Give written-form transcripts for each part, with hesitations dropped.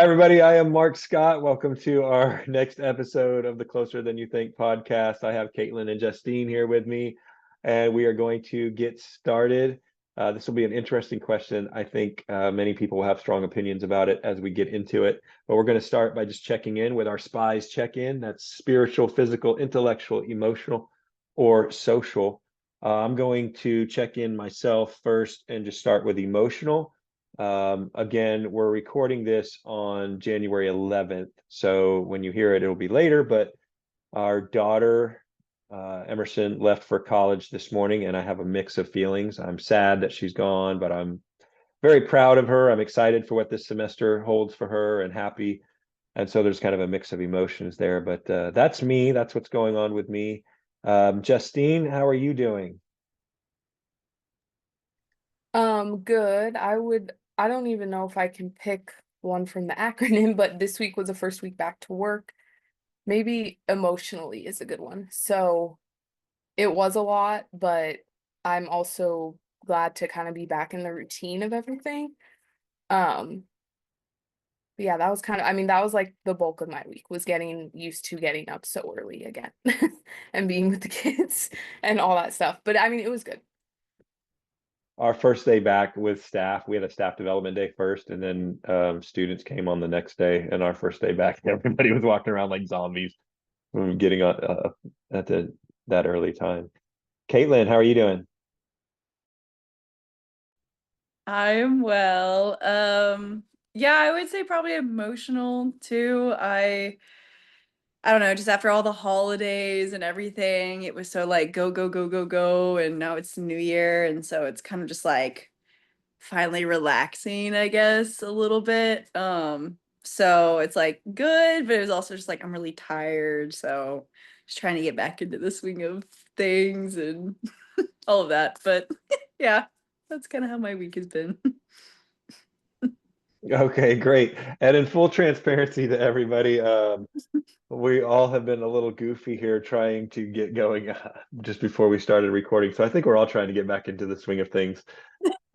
Hi, everybody. I am Mark Scott. Welcome to our next episode of the Closer Than You Think podcast. I have Kaitlyn and Justine here with me, and we are going to get started. This will be an interesting question. I think many people will have strong opinions about it as we get into it, but we're going to start by just checking in with our SPIES check-in. That's spiritual, physical, intellectual, emotional, or social. I'm going to check in myself first and just start with emotional. Again, we're recording this on January 11th. So when you hear it, it'll be later, but our daughter, Emerson, left for college this morning, and I have a mix of feelings. I'm sad that she's gone, but I'm very proud of her. I'm excited for what this semester holds for her and happy. And so there's kind of a mix of emotions there, but that's me. That's what's going on with me. Justine, how are you doing? Good. I don't even know if I can pick one from the acronym, but this week was the first week back to work. Maybe emotionally is a good one. So it was a lot, but I'm also glad to kind of be back in the routine of everything. Um, but yeah, that was I mean, that was like the bulk of my week was getting used to getting up so early again and being with the kids and all that stuff. But I mean, it was good. Our first day back with staff, we had a staff development day first, and then students came on the next day. And our first day back, everybody was walking around like zombies from getting at that early time. Kaitlyn, how are you doing? I'm well. Yeah, I would say probably emotional too. I don't know, just after all the holidays and everything, it was so like go, go, go, go, go, and now it's the new year, and so it's kind of just like finally relaxing, I guess, a little bit. So it's like good, but it was also just like I'm really tired, so just trying to get back into the swing of things and all of that. But yeah, that's kind of how my week has been. Okay, great. And in full transparency to everybody, we all have been a little goofy here trying to get going just before we started recording. So I think we're all trying to get back into the swing of things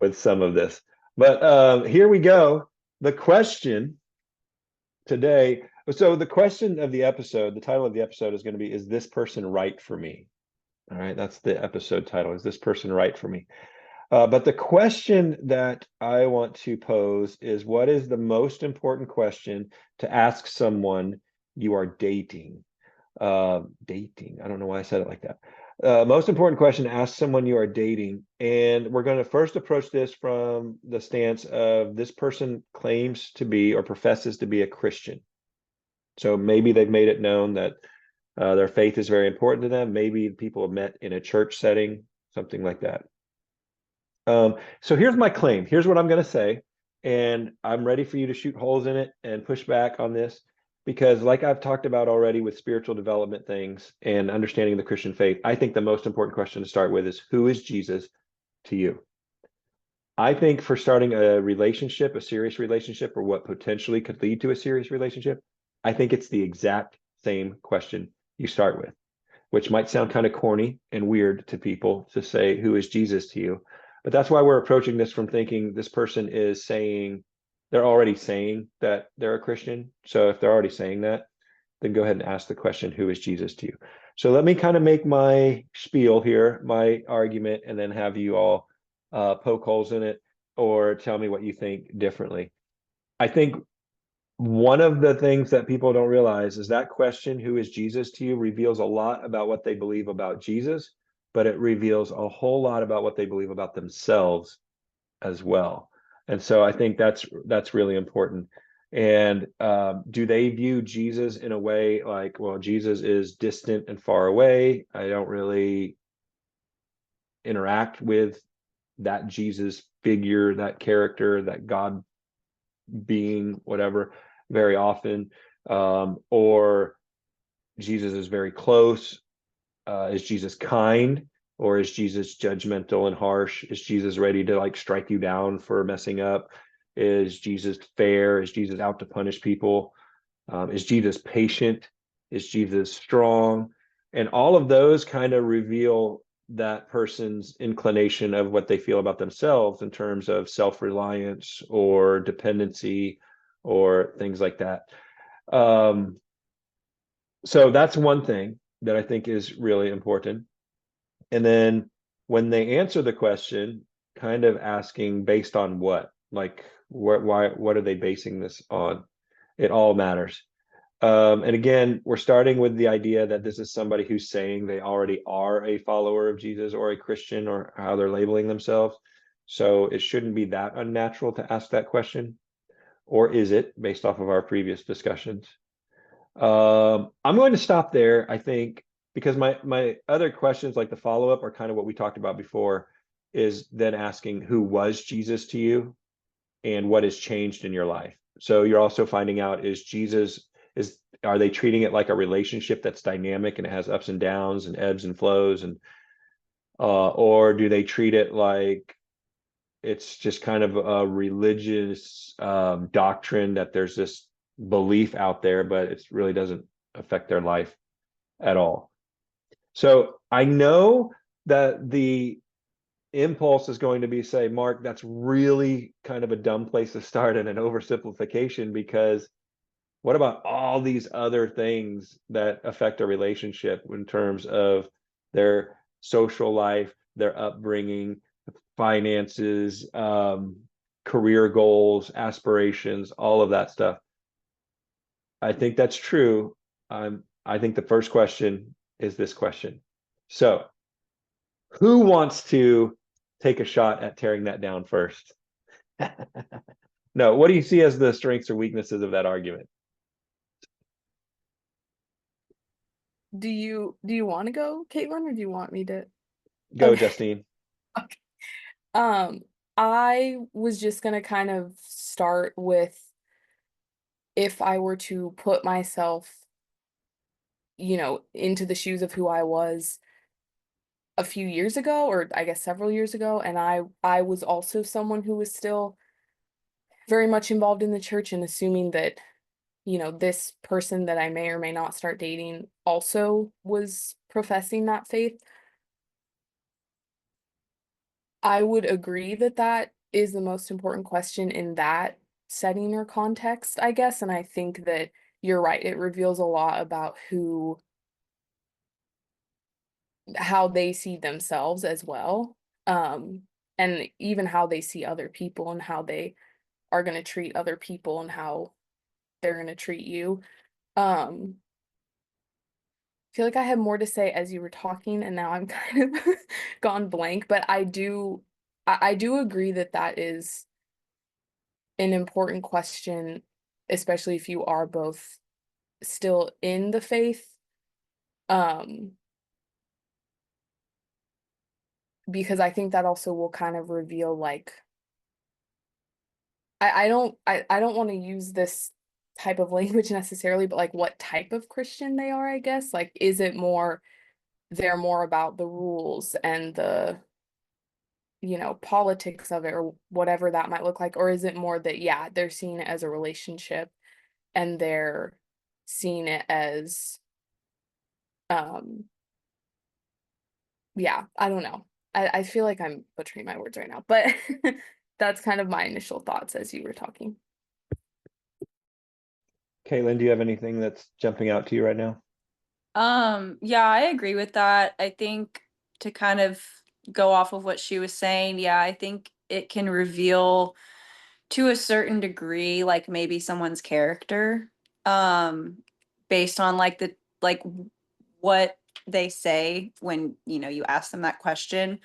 with some of this. But here we go. The question today. So the question of the episode, the title of the episode is going to be, is this person right for me? All right, that's the episode title. Is this person right for me? But the question that I want to pose is, what is the most important question to ask someone you are dating? Dating. I don't know why I said it like that. Most important question to ask someone you are dating. And we're going to first approach this from the stance of this person claims to be or professes to be a Christian. So maybe they've made it known that their faith is very important to them. Maybe people have met in a church setting, something like that. So here's my claim. Here's what I'm going to say. And I'm ready for you to shoot holes in it and push back on this because, like I've talked about already with spiritual development things and understanding the Christian faith, I think the most important question to start with is, who is Jesus to you? I think for starting a relationship, a serious relationship, or what potentially could lead to a serious relationship, I think it's the exact same question you start with, which might sound kind of corny and weird to people to say, who is Jesus to you? But that's why we're approaching this from thinking this person is saying, they're already saying that they're a Christian. So if they're already saying that, then go ahead and ask the question, who is Jesus to you? So let me kind of make my spiel here, my argument, and then have you all poke holes in it or tell me what you think differently. I think one of the things that people don't realize is that question, who is Jesus to you, reveals a lot about what they believe about Jesus, but it reveals a whole lot about what they believe about themselves as well. And so I think that's really important. And do they view Jesus in a way like, well, Jesus is distant and far away. I don't really interact with that Jesus figure, that character, that God being, whatever, very often. Or Jesus is very close. Is Jesus kind? Or is Jesus judgmental and harsh? Is Jesus ready to like strike you down for messing up? Is Jesus fair? Is Jesus out to punish people? Is Jesus patient? Is Jesus strong? And all of those kind of reveal that person's inclination of what they feel about themselves in terms of self-reliance or dependency or things like that. So that's one thing that I think is really important. And then when they answer the question, kind of asking based on what, like what are they basing this on? It all matters. And again, we're starting with the idea that this is somebody who's saying they already are a follower of Jesus or a Christian or how they're labeling themselves. So it shouldn't be that unnatural to ask that question. Or is it, based off of our previous discussions? I'm going to stop there, I think, because my other questions, like the follow-up, are kind of what we talked about before, is then asking who was Jesus to you and what has changed in your life. So you're also finding out, are they treating it like a relationship that's dynamic and it has ups and downs and ebbs and flows, and or do they treat it like it's just kind of a religious doctrine that there's this belief out there, but it really doesn't affect their life at all. So I know that the impulse is going to be say, Marc, that's really kind of a dumb place to start and an oversimplification, because what about all these other things that affect a relationship in terms of their social life, their upbringing, finances, career goals, aspirations, all of that stuff? I think that's true. I think the first question is this question. So, who wants to take a shot at tearing that down first? No, what do you see as the strengths or weaknesses of that argument? Do you want to go, Kaitlyn, or do you want me to? Go, Okay. Justine. Okay. I was just gonna kind of start with, if I were to put myself, into the shoes of who I was a few years ago, or I guess several years ago, and I was also someone who was still very much involved in the church, and assuming that, this person that I may or may not start dating also was professing that faith. I would agree that that is the most important question in that setting or context, I guess, and I think that you're right. It reveals a lot about how they see themselves as well, and even how they see other people and how they are going to treat other people and how they're going to treat you. I feel like I had more to say as you were talking, and now I'm kind of gone blank, but I do agree that that is an important question, especially if you are both still in the faith. Um, because I think that also will kind of reveal, like, I don't want to use this type of language necessarily, but like what type of Christian they are, I guess. Like, is it more they're more about the rules and the, politics of it, or whatever that might look like, or is it more that, yeah, they're seeing it as a relationship and they're seeing it as, um yeah, I don't know. I feel like I'm butchering my words right now, but that's kind of my initial thoughts as you were talking. Kaitlyn, do you have anything that's jumping out to you right now? Yeah, I agree with that. I think, to kind of go off of what she was saying, yeah, I think it can reveal to a certain degree, like maybe someone's character, based on like what they say when, you ask them that question.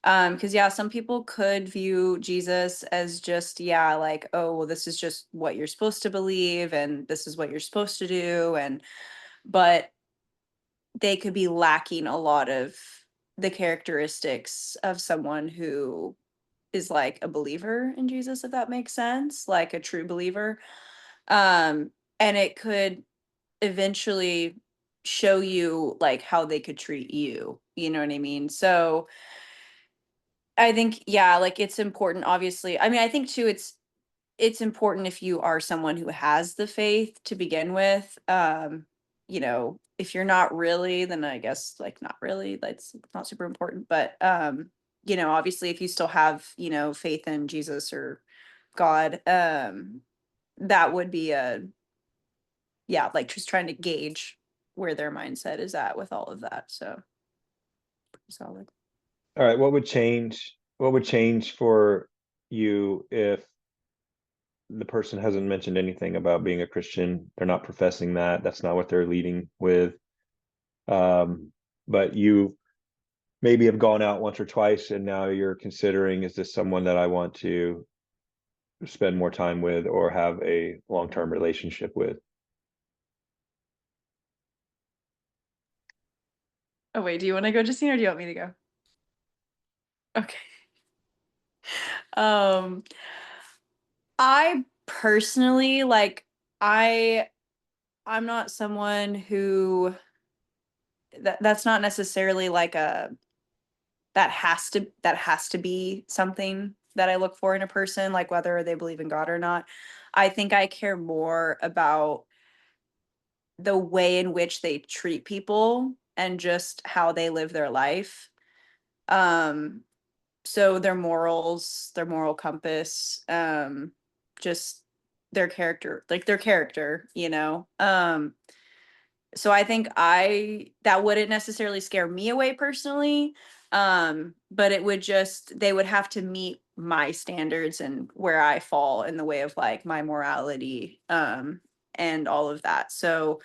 Because yeah, some people could view Jesus as just, yeah, like, oh, well, this is just what you're supposed to believe, and this is what you're supposed to do, but they could be lacking a lot of the characteristics of someone who is like a believer in Jesus, if that makes sense, like a true believer. Um, and it could eventually show you like how they could treat you, you know what I mean? So I think, yeah, like it's important, obviously. I mean, I think too, it's important if you are someone who has the faith to begin with. If you're not really, then I guess like not really, that's not super important. But obviously if you still have, faith in Jesus or God, that would be yeah, like just trying to gauge where their mindset is at with all of that. So pretty solid. All right, what would change for you if the person hasn't mentioned anything about being a Christian? They're not professing that. That's not what they're leading with. But you maybe have gone out once or twice and now you're considering, is this someone that I want to spend more time with or have a long-term relationship with? Oh wait, do you want to go, Justine, or do you want me to go? Okay. I personally like I'm not someone who that's not necessarily like that has to be something that I look for in a person, like whether they believe in God or not. I think I care more about the way in which they treat people and just how they live their life. Um, so their morals, their moral compass, just their character, you know. So I think that wouldn't necessarily scare me away personally. But it would just they would have to meet my standards and where I fall in the way of like my morality, and all of that. So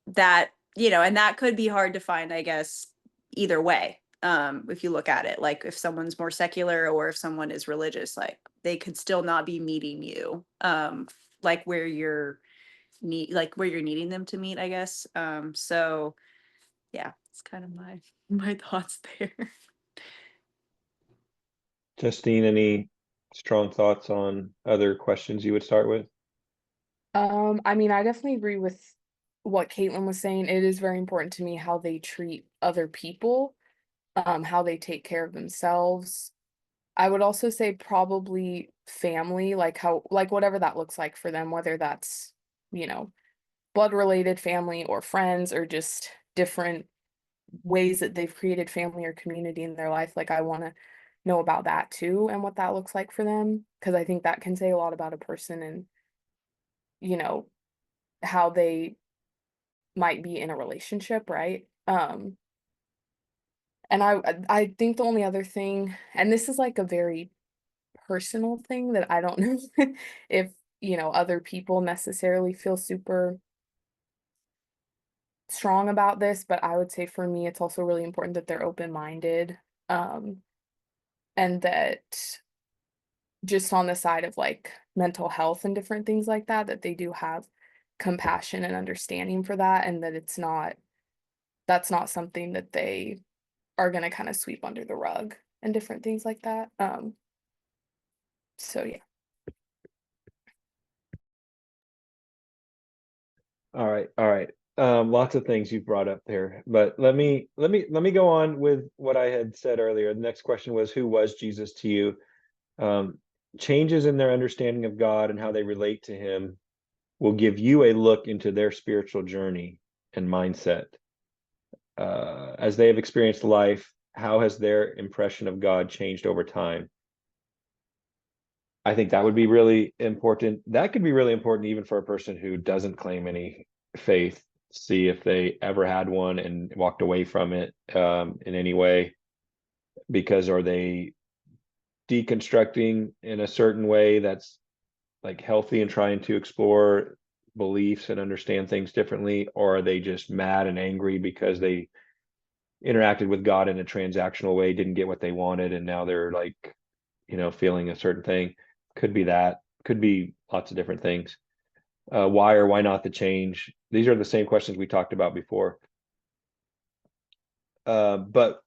that, you know, and that could be hard to find, I guess, either way. If you look at it, like if someone's more secular or if someone is religious, like they could still not be meeting you, like where you're where you're needing them to meet, I guess. So yeah, it's kind of my thoughts there. Justine, any strong thoughts on other questions you would start with? I mean, I definitely agree with what Kaitlyn was saying. It is very important to me how they treat other people, how they take care of themselves. I would also say probably family, like whatever that looks like for them, whether that's, you know, blood related family or friends or just different ways that they've created family or community in their life. Like I want to know about that too and what that looks like for them, because I think that can say a lot about a person and, you know, how they might be in a relationship, right? And I think the only other thing, and this is like a very personal thing that I don't know if, you know, other people necessarily feel super strong about this, but I would say for me, it's also really important that they're open-minded, and that just on the side of like mental health and different things like that, that they do have compassion and understanding for that, and that that's not something that they are going to kind of sweep under the rug and different things like that. So yeah. All right, all right. Lots of things you've brought up there, but let me go on with what I had said earlier. The next question was, who was Jesus to you? Um, Changes in their understanding of God and how they relate to him will give you a look into their spiritual journey and mindset. As they have experienced life, how has their impression of God changed over time? I think that would be really important. That could be really important even for a person who doesn't claim any faith. See if they ever had one and walked away from it, in any way, because are they deconstructing in a certain way that's like healthy and trying to explore beliefs and understand things differently, or are they just mad and angry because they interacted with God in a transactional way, didn't get what they wanted, and now they're like, feeling a certain thing? Could be that, could be lots of different things. Why or why not the change? These are the same questions we talked about before. But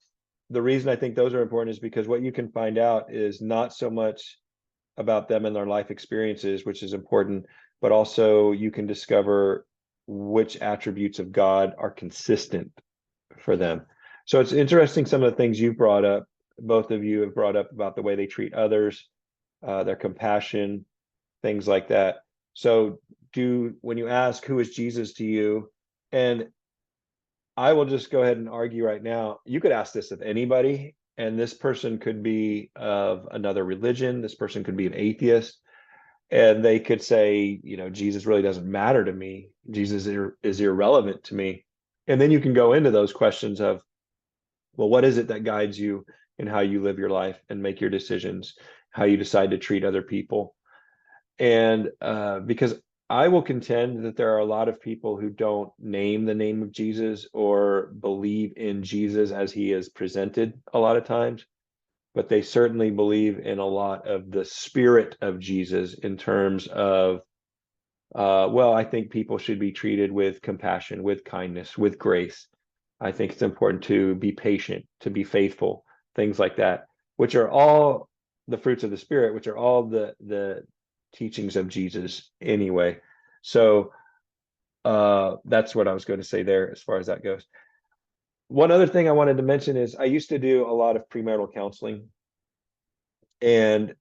the reason I think those are important is because what you can find out is not so much about them and their life experiences, which is important, but also you can discover which attributes of God are consistent for them. So it's interesting, some of the things you've brought up, both of you have brought up about the way they treat others, their compassion, things like that. So when you ask who is Jesus to you, and I will just go ahead and argue right now, you could ask this of anybody, and this person could be of another religion, this person could be an atheist. And they could say, you know, Jesus really doesn't matter to me. Jesus is irrelevant to me. And then you can go into those questions of, well, what is it that guides you in how you live your life and make your decisions, how you decide to treat other people? And because I will contend that there are a lot of people who don't name the name of Jesus or believe in Jesus as he is presented a lot of times, but they certainly believe in a lot of the spirit of Jesus in terms of, well, I think people should be treated with compassion, with kindness, with grace. I think it's important to be patient, to be faithful, things like that, which are all the fruits of the spirit, which are all the teachings of Jesus anyway. So that's what I was going to say there as far as that goes. One other thing I wanted to mention is I used to do a lot of premarital counseling, and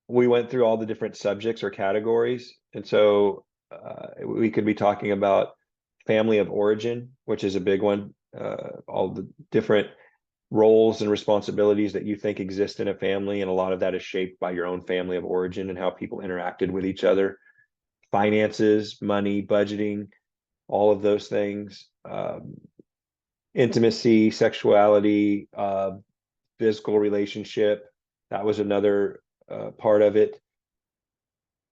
we went through all the different subjects or categories. And so we could be talking about family of origin, which is a big one, all the different roles and responsibilities that you think exist in a family. And a lot of that is shaped by your own family of origin and how people interacted with each other. Finances, money, budgeting, all of those things, intimacy, sexuality, physical relationship. That was another part of it.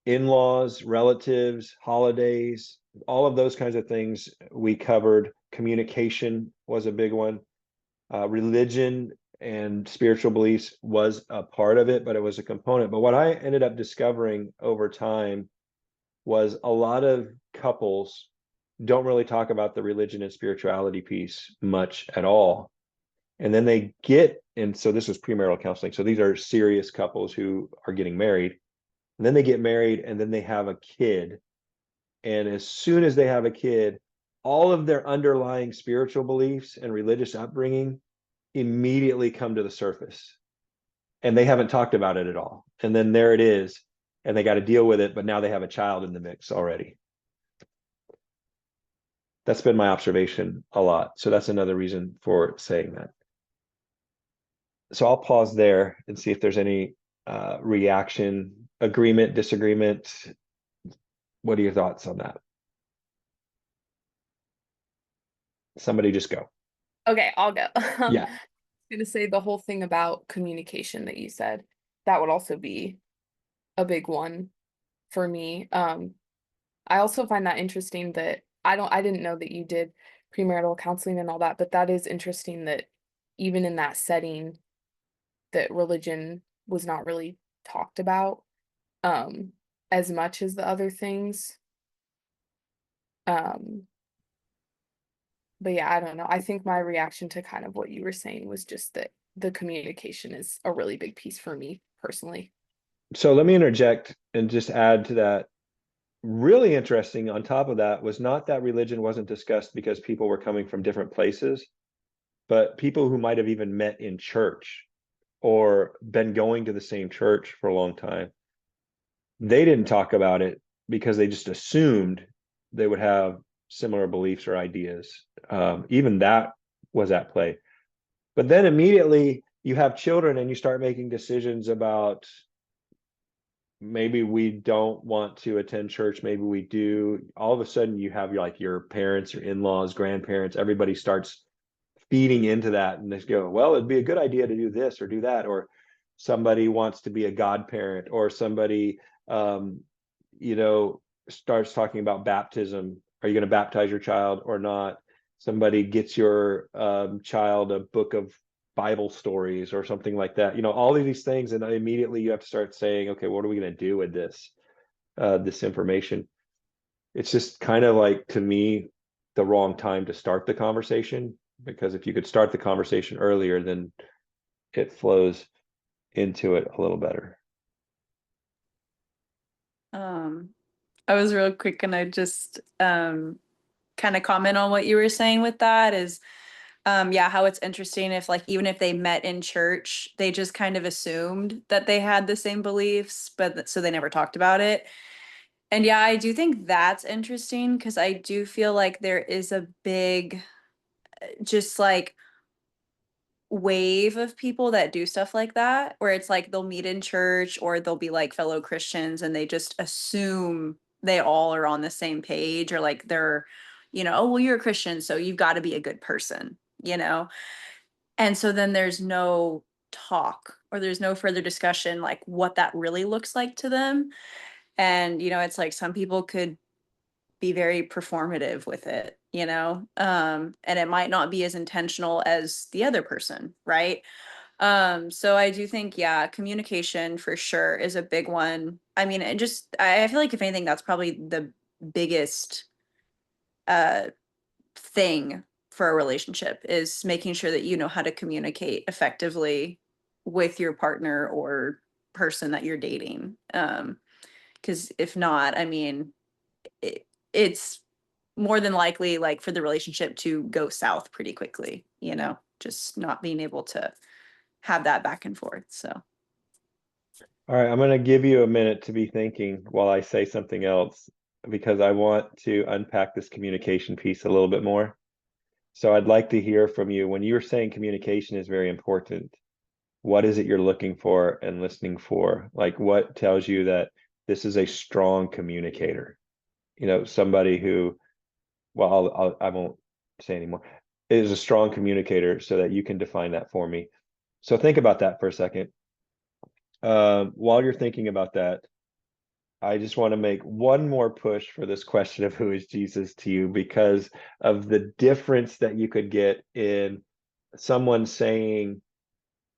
In-laws, relatives, holidays, all of those kinds of things we covered. Communication was a big one. Religion and spiritual beliefs was a part of it, but it was a component. But what I ended up discovering over time was a lot of couples don't really talk about the religion and spirituality piece much at all. And then they get, and so this was premarital counseling. So these are serious couples who are getting married. And then they get married and then they have a kid. And as soon as they have a kid, all of their underlying spiritual beliefs and religious upbringing immediately come to the surface. And they haven't talked about it at all. And then there it is. And they got to deal with it. But now they have a child in the mix already. That's been my observation a lot. So that's another reason for saying that. So I'll pause there and see if there's any reaction, agreement, disagreement. What are your thoughts on that? Somebody just go. Okay, I'll go. Yeah. I'm gonna say the whole thing about communication that you said, that would also be a big one for me. I also find that interesting that I didn't know that you did premarital counseling and all that, but that is interesting that even in that setting that religion was not really talked about as much as the other things. But yeah, I don't know. I think my reaction to kind of what you were saying was just that the communication is a really big piece for me personally. So let me interject and just add to that. Really interesting on top of that was not that religion wasn't discussed because people were coming from different places, but people who might have even met in church or been going to the same church for a long time, they didn't talk about it because they just assumed they would have similar beliefs or ideas. Even that was at play. But then immediately you have children and you start making decisions about, maybe we don't want to attend church, maybe we do. All of a sudden you have your parents, your in-laws, grandparents, everybody starts feeding into that, and they go, well, it'd be a good idea to do this or do that, or somebody wants to be a godparent, or somebody you know starts talking about baptism. Are you going to baptize your child or not? Somebody gets your child a book of Bible stories or something like that. All of these things, and immediately you have to start saying, okay, what are we going to do with this information? It's just kind of like, to me, the wrong time to start the conversation, because if you could start the conversation earlier, then it flows into it a little better. I was real quick and I just kind of comment on what you were saying with that is yeah, how it's interesting if even if they met in church, they just kind of assumed that they had the same beliefs, but so they never talked about it. And yeah, I do think that's interesting because I do feel like there is a big just wave of people that do stuff like that, where it's like they'll meet in church or they'll be like fellow Christians and they just assume they all are on the same page, or like they're, oh, well, you're a Christian, so you've got to be a good person, And so then there's no talk, or there's no further discussion, like what that really looks like to them. And, it's like some people could be very performative with it, and it might not be as intentional as the other person, right? So I do think, yeah, communication for sure is a big one. I mean, I feel like if anything, that's probably the biggest uh thing for a relationship, is making sure that you know how to communicate effectively with your partner or person that you're dating. Because if not, I mean, it's more than likely like for the relationship to go south pretty quickly, just not being able to have that back and forth. So, All right, I'm going to give you a minute to be thinking while I say something else, because I want to unpack this communication piece a little bit more. So I'd like to hear from you. When you're saying communication is very important, what is it you're looking for and listening for? Like, what tells you that this is a strong communicator? Somebody who, well, I won't say anymore, is a strong communicator, so that you can define that for me. So think about that for a second. While you're thinking about that, I just want to make one more push for this question of who is Jesus to you, because of the difference that you could get in someone saying,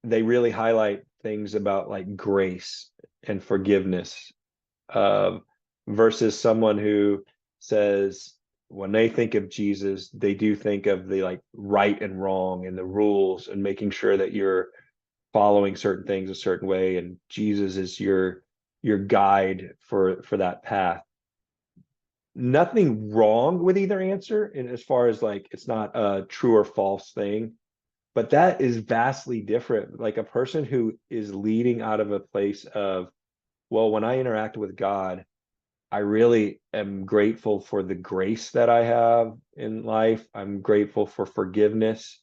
they really highlight things about like grace and forgiveness, versus someone who says, when they think of Jesus, they do think of the like right and wrong and the rules, and making sure that you're following certain things a certain way, and Jesus is your guide for that path. Nothing wrong with either answer, and as far as like, it's not a true or false thing, but that is vastly different. Like a person who is leading out of a place of, well, when I interact with God, I really am grateful for the grace that I have in life. I'm grateful for forgiveness.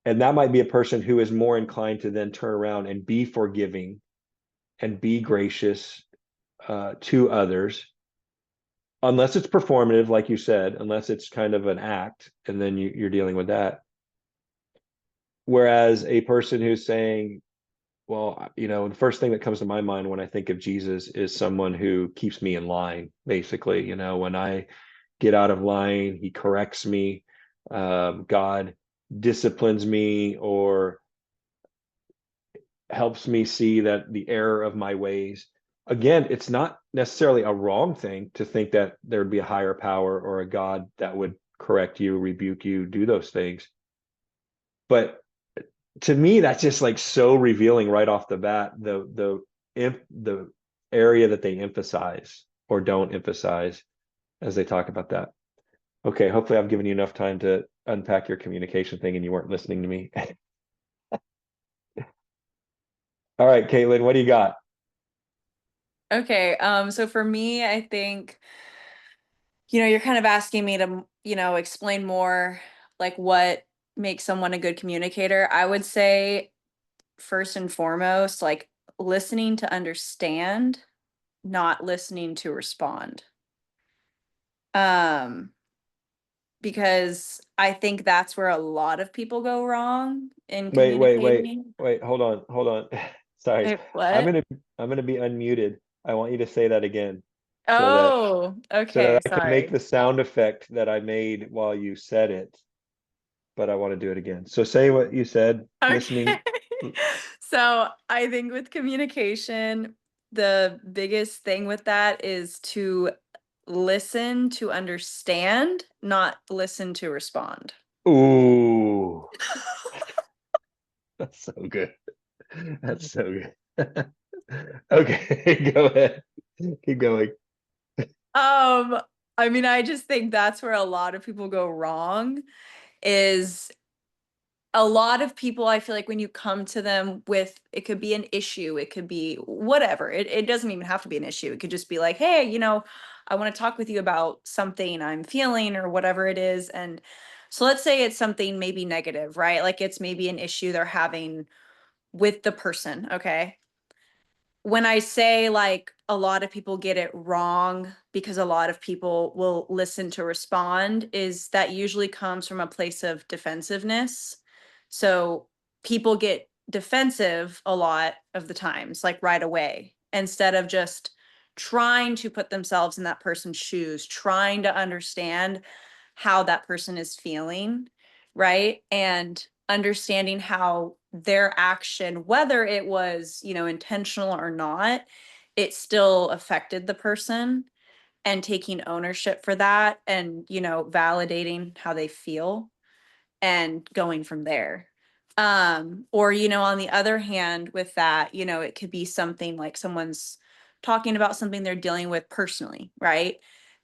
And that might be a person who is more inclined to then turn around and be forgiving and be gracious to others, unless it's performative, like you said, unless it's kind of an act, and then you're dealing with that. Whereas a person who's saying, well, the first thing that comes to my mind when I think of Jesus is someone who keeps me in line, basically. When I get out of line, he corrects me. God disciplines me, or helps me see that the error of my ways. Again, it's not necessarily a wrong thing to think that there would be a higher power or a God that would correct you, rebuke you, do those things. But to me, that's just like so revealing right off the bat, the area that they emphasize or don't emphasize as they talk about that. Okay, hopefully I've given you enough time to unpack your communication thing and you weren't listening to me. All right, Kaitlyn, what do you got? okay. So for me, I think, you're kind of asking me to, explain more like what makes someone a good communicator. I would say first and foremost, like listening to understand, not listening to respond. Um, because I think that's where a lot of people go wrong in communicating. Hold on. Sorry. Wait, I'm what? gonna I'm gonna be unmuted. I want you to say that again, so that Oh, so that okay, I can make sorry. the sound effect that I made while you said it, but I want to do it again. So say what you said, Okay. listening. So I think with communication, the biggest thing with that is to listen to understand, not listen to respond. Ooh, that's so good. That's so good. Okay, go ahead. Keep going. Um, I mean, I just think that's where a lot of people go wrong, is a lot of people, I feel like when you come to them with, it could be an issue, it could be whatever. It doesn't even have to be an issue. It could just be like, hey, I want to talk with you about something I'm feeling or whatever it is. And So let's say it's something maybe negative, right? Like it's maybe an issue they're having with the person, okay? When I say like a lot of people get it wrong because a lot of people will listen to respond, is that usually comes from a place of defensiveness. So people get defensive a lot of the times, like right away, instead of just trying to put themselves in that person's shoes, trying to understand how that person is feeling, right? And understanding how their action, whether it was, intentional or not, it still affected the person, and taking ownership for that, and, validating how they feel and going from there. Or, on the other hand, with that, it could be something like someone's talking about something they're dealing with personally, right?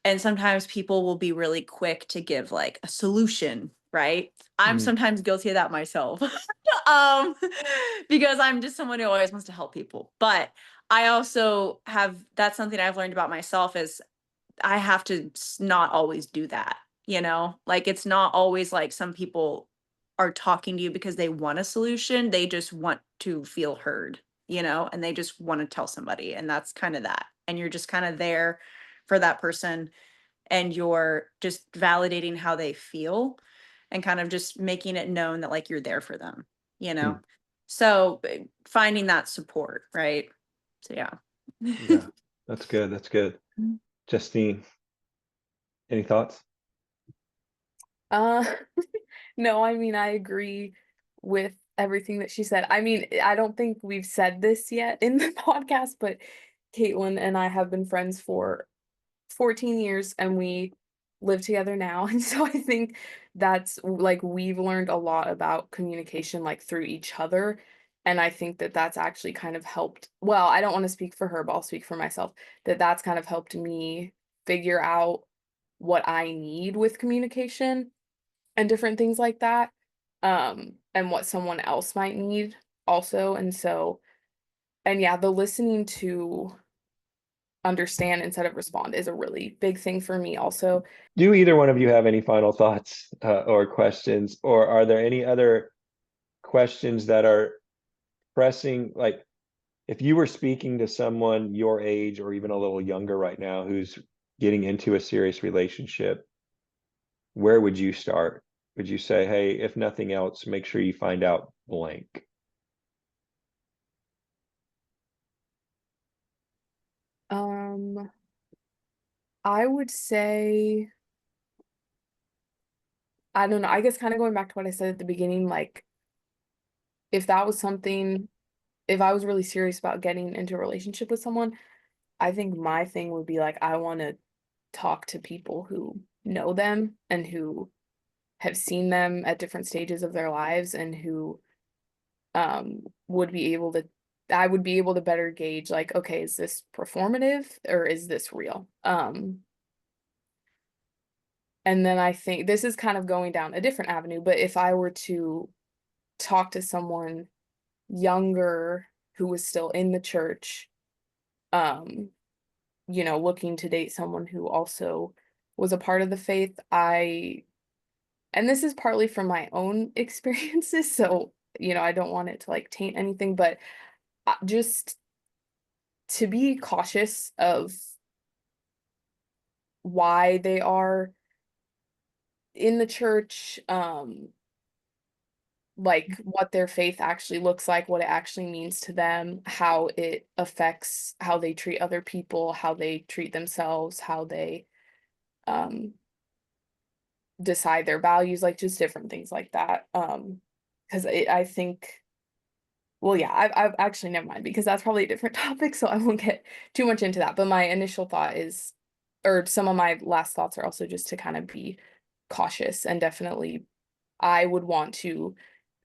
And sometimes people will be really quick to give like a solution, right? I'm sometimes guilty of that myself. um, because I'm just someone who always wants to help people. But I also have, that's something I've learned about myself, is I have to not always do that, like it's not always like some people are talking to you because they want a solution. They just want to feel heard, and they just want to tell somebody. And that's kind of that. And you're just kind of there for that person, and you're just validating how they feel, and kind of just making it known that like you're there for them, you know? So finding that support, right? So yeah. Yeah, that's good. That's good. Justine, any thoughts? Uh, no, I mean, I agree with everything that she said. I mean, I don't think we've said this yet in the podcast, but Kaitlyn and I have been friends for 14 years and we live together now. And so I think that's like we've learned a lot about communication like through each other. And I think that that's actually kind of helped. Well, I don't want to speak for her, but I'll speak for myself, that that's kind of helped me figure out what I need with communication and different things like that, and what someone else might need also. And so, and yeah, the listening to understand instead of respond is a really big thing for me also. Do either one of you have any final thoughts or questions, or are there any other questions that are pressing? Like, if you were speaking to someone your age or even a little younger right now who's getting into a serious relationship, where would you start? Would you say, hey, if nothing else, make sure you find out blank? Um, I would say, I don't know, I guess kind of going back to what I said at the beginning, like if that was something, if I was really serious about getting into a relationship with someone, I think my thing would be like, I want to talk to people who know them and who have seen them at different stages of their lives, and who would be able to, I would be able to better gauge like, okay, is this performative or is this real? And then I think this is kind of going down a different avenue, but if I were to talk to someone younger who was still in the church, um, looking to date someone who also was a part of the faith, and this is partly from my own experiences, so, I don't want it to like taint anything, but just to be cautious of why they are in the church, like what their faith actually looks like, what it actually means to them, how it affects how they treat other people, how they treat themselves, how they um decide their values, like just different things like that. Because I think, well, yeah, I've actually never mind, because that's probably a different topic, so I won't get too much into that. But my initial thought is, or some of my last thoughts are also just to kind of be cautious, and definitely I would want to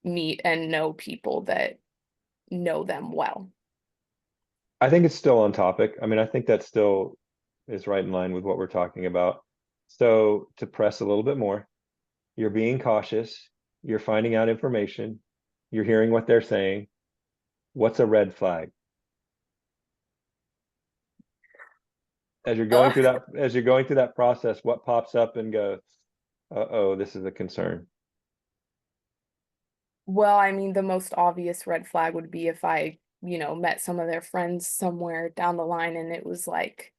meet and know people that know them well. I think it's still on topic. I mean, I think that still is right in line with what we're talking about. So to press a little bit more, you're being cautious, you're finding out information, you're hearing what they're saying. What's a red flag? As you're going through that process, what pops up and goes, Uh-oh, this is a concern. Well, I mean, the most obvious red flag would be if I, met some of their friends somewhere down the line and it was like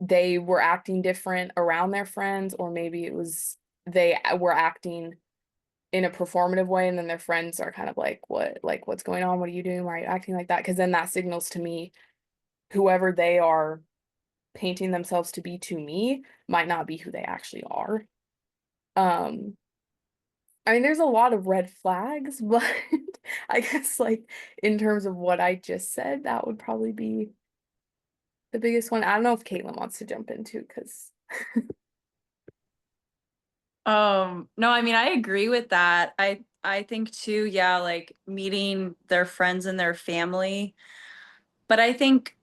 they were acting different around their friends, or maybe it was they were acting in a performative way and then their friends are kind of like, what's going on? What are you doing? Why are you acting like that? Because then that signals to me whoever they are painting themselves to be to me might not be who they actually are. Um, I mean, there's a lot of red flags, but I guess like in terms of what I just said, that would probably be the biggest one. I don't know if Kaitlyn wants to jump into because No, I mean, I agree with that. I think too, yeah, like meeting their friends and their family. But I think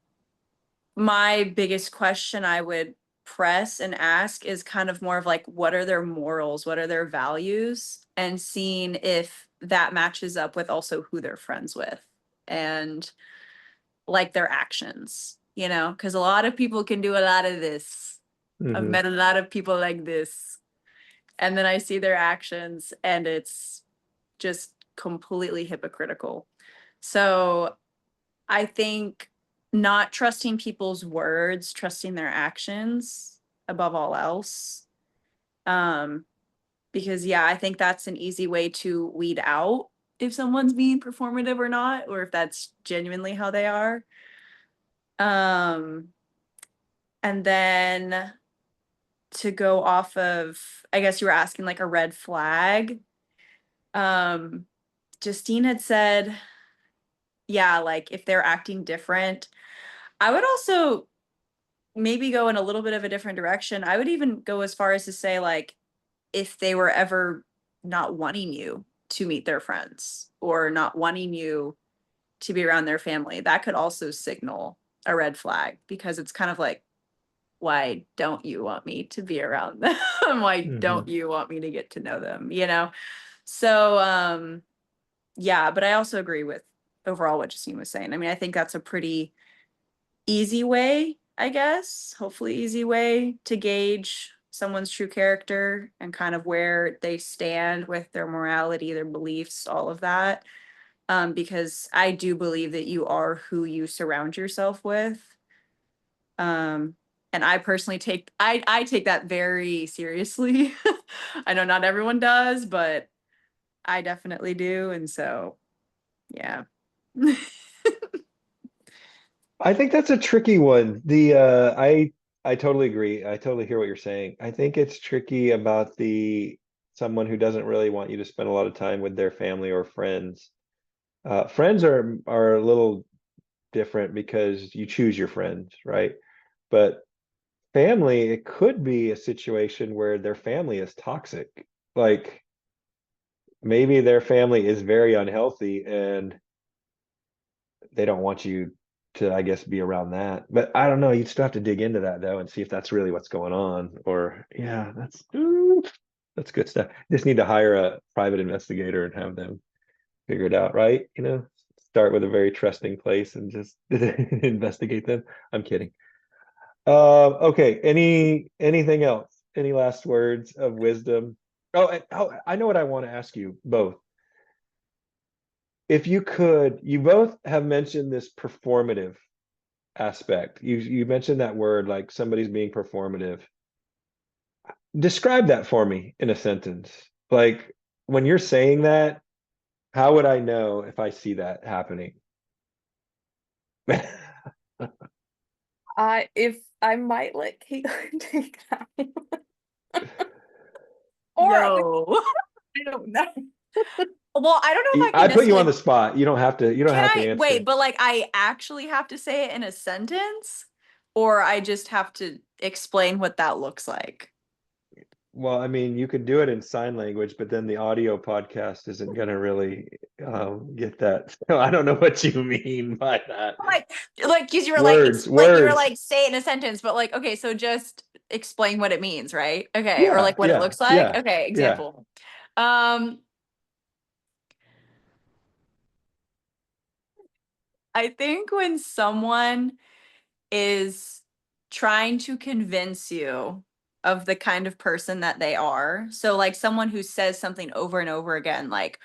my biggest question I would press and ask is kind of more of like, what are their morals? What are their values? And seeing if that matches up with also who they're friends with and like their actions, because a lot of people can do a lot of this. I've Hmm. met a lot of people like this. And then I see their actions and it's just completely hypocritical. So I think not trusting people's words, trusting their actions above all else. Um, because yeah, I think that's an easy way to weed out if someone's being performative or not, or if that's genuinely how they are. Um, and then to go off of, I guess you were asking like a red flag. Um, Justine had said, yeah, like if they're acting different. I would also maybe go in a little bit of a different direction. I would even go as far as to say, like, if they were ever not wanting you to meet their friends or not wanting you to be around their family, that could also signal a red flag because it's kind of like, why don't you want me to be around them? Why Hmm. don't you want me to get to know them? So yeah, but I also agree with overall what Justine was saying. I mean, I think that's a pretty easy way, I guess, hopefully easy way to gauge someone's true character and kind of where they stand with their morality, their beliefs, all of that. Because I do believe that you are who you surround yourself with. Um, and I personally I take that very seriously. I know not everyone does, but I definitely do. And so, yeah. I think that's a tricky one. I totally agree. I totally hear what you're saying. I think it's tricky about the someone who doesn't really want you to spend a lot of time with their family or friends. Friends are a little different because you choose your friends, right? But family, it could be a situation where their family is toxic. Like maybe their family is very unhealthy and they don't want you to, I guess, be around that. But I don't know. You'd still have to dig into that though and see if that's really what's going on. Or yeah, that's good stuff. Just need to hire a private investigator and have them figure it out, right? Start with a very trusting place and just investigate them. I'm kidding. Okay. Anything else? Any last words of wisdom? Oh, I know what I want to ask you both. If you could, you both have mentioned this performative aspect. You mentioned that word like somebody's being performative. Describe that for me in a sentence. Like when you're saying that, how would I know if I see that happening? if I might let Kaitlyn take that one. Or Yo. I don't know. Well, I don't know if I I can put you on necessarily. the spot. You don't Can have to I answer. wait, but like I actually have to say it in a sentence, or I just have to explain what that looks like? Well, I mean, you could do it in sign language, but then the audio podcast isn't going to really get that. So I don't know what you mean by that. Like, because you were like, Words, like you were words. like, say it in a sentence, but like, okay, so just explain what it means, right? Okay, or Yeah, like what it yeah, looks like. yeah, Okay, yeah. example. Um, I think when someone is trying to convince you of the kind of person that they are. So like someone who says something over and over again, like,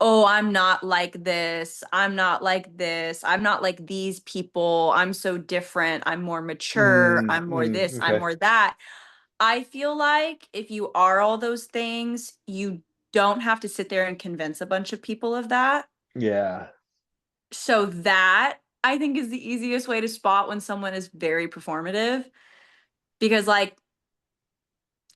oh, I'm not like this. I'm not like this. I'm not like these people. I'm so different. I'm more mature. I'm more this. I'm Okay. more that. I feel like if you are all those things, you don't have to sit there and convince a bunch of people of that. Yeah. So that I think is the easiest way to spot when someone is very performative. Because like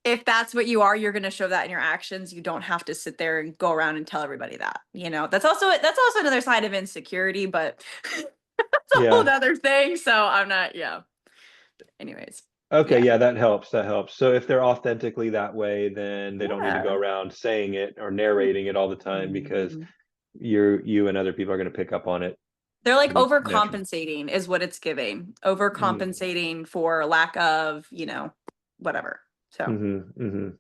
if that's what you are, you're going to show that in your actions. You don't have to sit there and go around and tell everybody that, you know. That's also another side of insecurity, but that's a whole Yeah. other thing. So I'm not, yeah. Anyways. Okay, Yeah. yeah, that helps. That helps. So if they're authentically that way, then they don't need to go Yeah. around saying it or narrating it all the time because Mhm. you and other people are going to pick up on it. They're like It'll be natural. overcompensating is what it's giving. Overcompensating for lack of, you know, whatever. So Mm-hmm.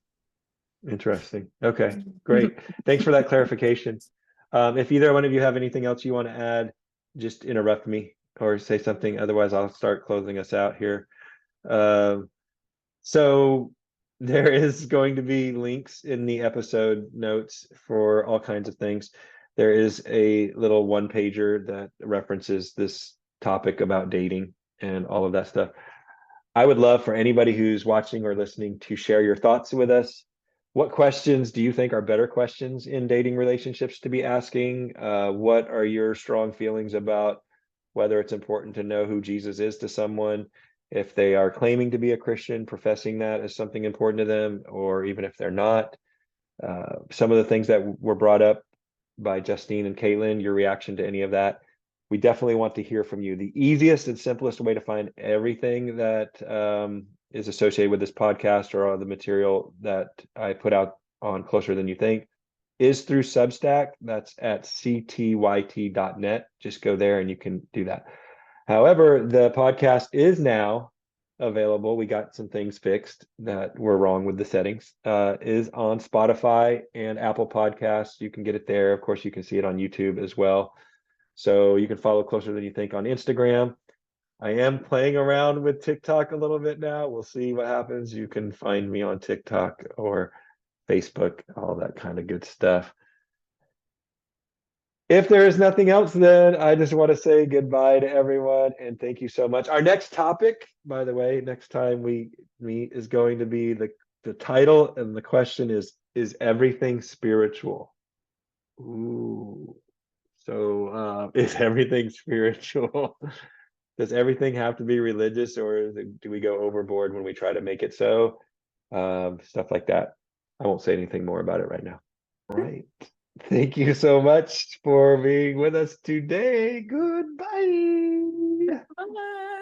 Interesting. Okay, great. Thanks for that clarification. If either one of you have anything else you want to add, just interrupt me or say something. Otherwise, I'll start closing us out here. So there is going to be links in the episode notes for all kinds of things. There is a little one pager that references this topic about dating and all of that stuff. I would love for anybody who's watching or listening to share your thoughts with us. What questions do you think are better questions in dating relationships to be asking? What are your strong feelings about whether it's important to know who Jesus is to someone, if they are claiming to be a Christian, professing that as something important to them, or even if they're not? Some of the things that were brought up by Justine and Kaitlyn, your reaction to any of that. We definitely want to hear from you. The easiest and simplest way to find everything that is associated with this podcast or all the material that I put out on Closer Than You Think is through Substack. That's at ctyt.net. Just go there and you can do that. However, the podcast is now available. We got some things fixed that were wrong with the settings. Is on Spotify and Apple Podcasts. You can get it there. Of course, you can see it on YouTube as well. So you can follow Closer Than You Think on Instagram. I am playing around with TikTok a little bit now. We'll see what happens. You can find me on TikTok or Facebook, all that kind of good stuff. If there is nothing else, then I just want to say goodbye to everyone and thank you so much. Our next topic, by the way, next time we meet is going to be the title, and the question is everything spiritual? Ooh. So is everything spiritual? Does everything have to be religious, or do we go overboard when we try to make it so? Stuff like that. I won't say anything more about it right now. All right. Thank you so much for being with us today. Goodbye. bye.